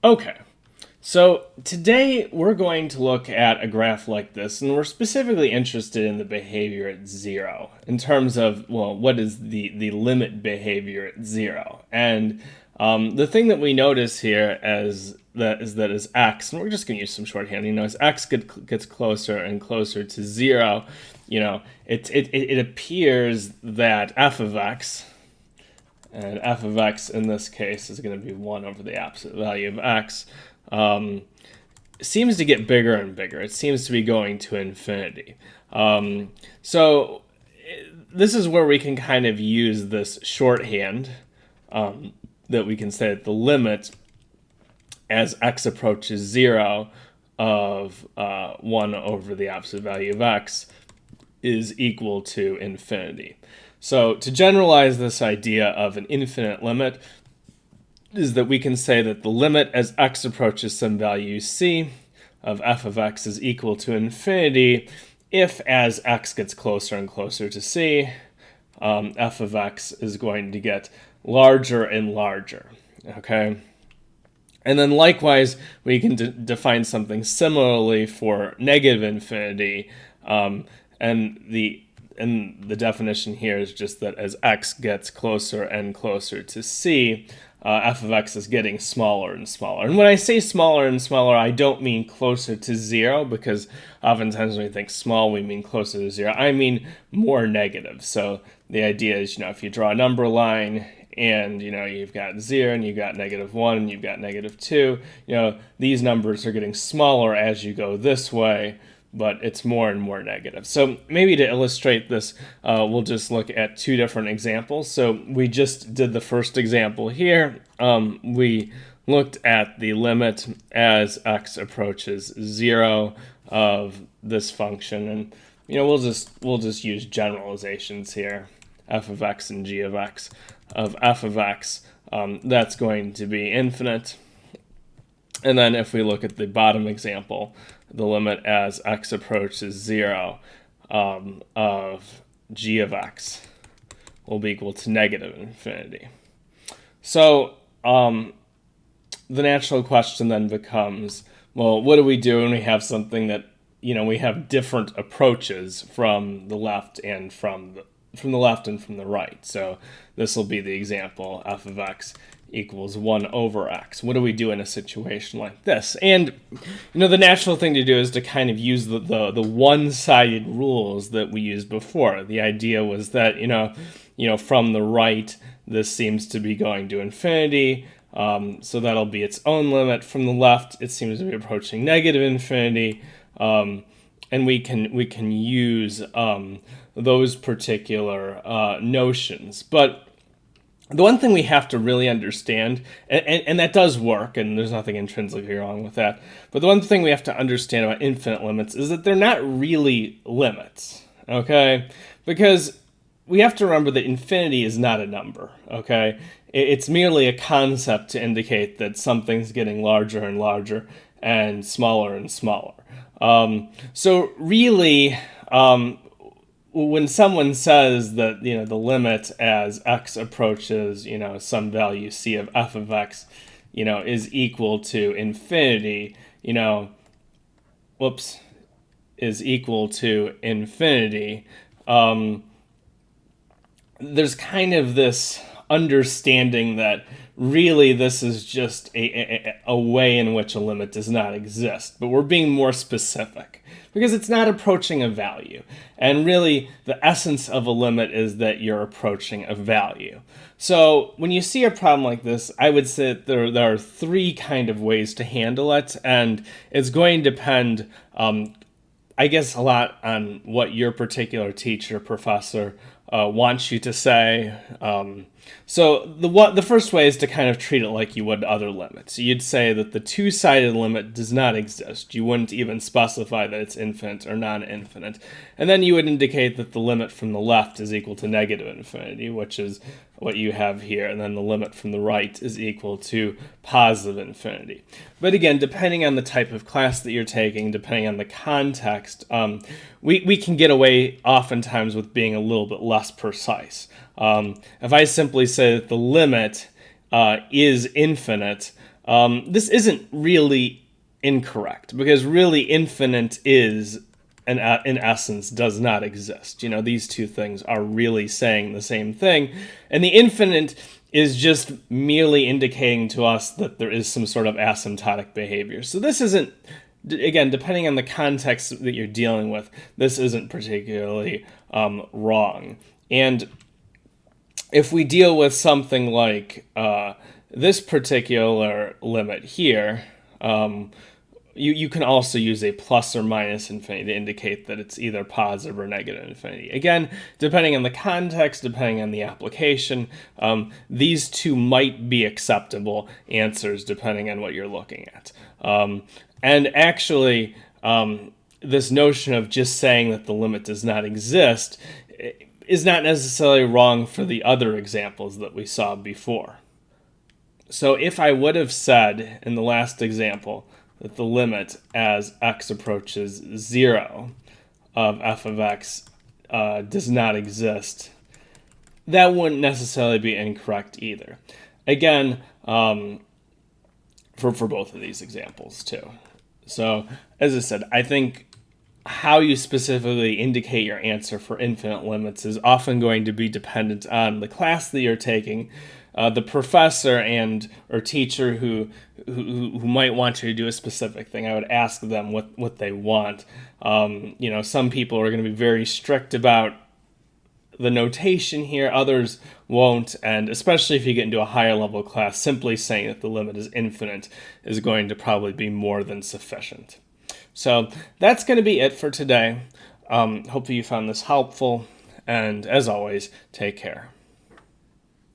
Okay, so today we're going to look at a graph like this, and we're specifically interested in the behavior at zero in terms of, well, what is the limit behavior at zero? And the thing that we notice here is x, and we're just going to use some shorthand. As x gets closer and closer to zero, it appears that f of x, and f of x in this case is going to be 1 over the absolute value of x, seems to get bigger and bigger. It seems to be going to infinity. So this is where we can kind of use this shorthand, that we can say that the limit as x approaches 0 of 1 over the absolute value of x is equal to infinity. So to generalize this idea of an infinite limit is that we can say that the limit as x approaches some value c of f of x is equal to infinity if, as x gets closer and closer to c, f of x is going to get larger and larger. Okay? And then likewise, we can define something similarly for negative infinity, and the definition here is just that as x gets closer and closer to c, f of x is getting smaller and smaller. And when I say smaller and smaller, I don't mean closer to 0, because oftentimes when we think small, we mean closer to 0. I mean more negative. So the idea is, if you draw a number line and, you've got 0 and you've got -1 and you've got -2, these numbers are getting smaller as you go this way, but it's more and more negative. So maybe to illustrate this, we'll just look at two different examples. So we just did the first example here. We looked at the limit as x approaches 0 of this function, and we'll just use generalizations here. F of x and g of x of f of x, that's going to be infinite. And then if we look at the bottom example, the limit as x approaches 0 of g of x will be equal to negative infinity. So the natural question then becomes, well, what do we do when we have something that, we have different approaches from the left and from the right? So this will be the example, f of x equals 1 over x. What do we do in a situation like this? And, the natural thing to do is to kind of use the one-sided rules that we used before. The idea was that, from the right, this seems to be going to infinity, so that'll be its own limit. From the left, it seems to be approaching negative infinity, and we can use those particular notions. But the one thing we have to really understand, and that does work, and there's nothing intrinsically wrong with that, but the one thing we have to understand about infinite limits is that they're not really limits, okay? Because we have to remember that infinity is not a number, okay? It's merely a concept to indicate that something's getting larger and larger and smaller. So really, when someone says that, the limit as x approaches, some value c of f of x, is equal to infinity, is equal to infinity, there's kind of this understanding that really this is just a way in which a limit does not exist. But we're being more specific because it's not approaching a value. And really, the essence of a limit is that you're approaching a value. So when you see a problem like this, I would say that there are three kind of ways to handle it. And it's going to depend, I guess, a lot on what your particular teacher, professor, wants you to say. So the first way is to kind of treat it like you would other limits. You'd say that the two-sided limit does not exist. You wouldn't even specify that it's infinite or non-infinite. And then you would indicate that the limit from the left is equal to negative infinity, which is what you have here. And then the limit from the right is equal to positive infinity. But again, depending on the type of class that you're taking, depending on the context, we can get away oftentimes with being a little bit less precise. If I simply say that the limit is infinite This isn't really incorrect, because really infinite is, and in essence does not exist. These two things are really saying the same thing, and the infinite is just merely indicating to us that there is some sort of asymptotic behavior. So this isn't, again, depending on the context that you're dealing with, this isn't particularly wrong. And if we deal with something like this particular limit here, you can also use a plus or minus infinity to indicate that it's either positive or negative infinity. Again, depending on the context, depending on the application, these two might be acceptable answers depending on what you're looking at. And actually, this notion of just saying that the limit does not exist is not necessarily wrong for the other examples that we saw before. So if I would have said in the last example that the limit as x approaches 0 of f of x does not exist, that wouldn't necessarily be incorrect either. Again, for both of these examples too. So as I said, I think how you specifically indicate your answer for infinite limits is often going to be dependent on the class that you're taking, the professor or teacher who might want you to do a specific thing. I would ask them what they want. Some people are going to be very strict about the notation here, others won't, and especially if you get into a higher level class, simply saying that the limit is infinite is going to probably be more than sufficient. So that's going to be it for today. Hopefully you found this helpful, and as always, take care.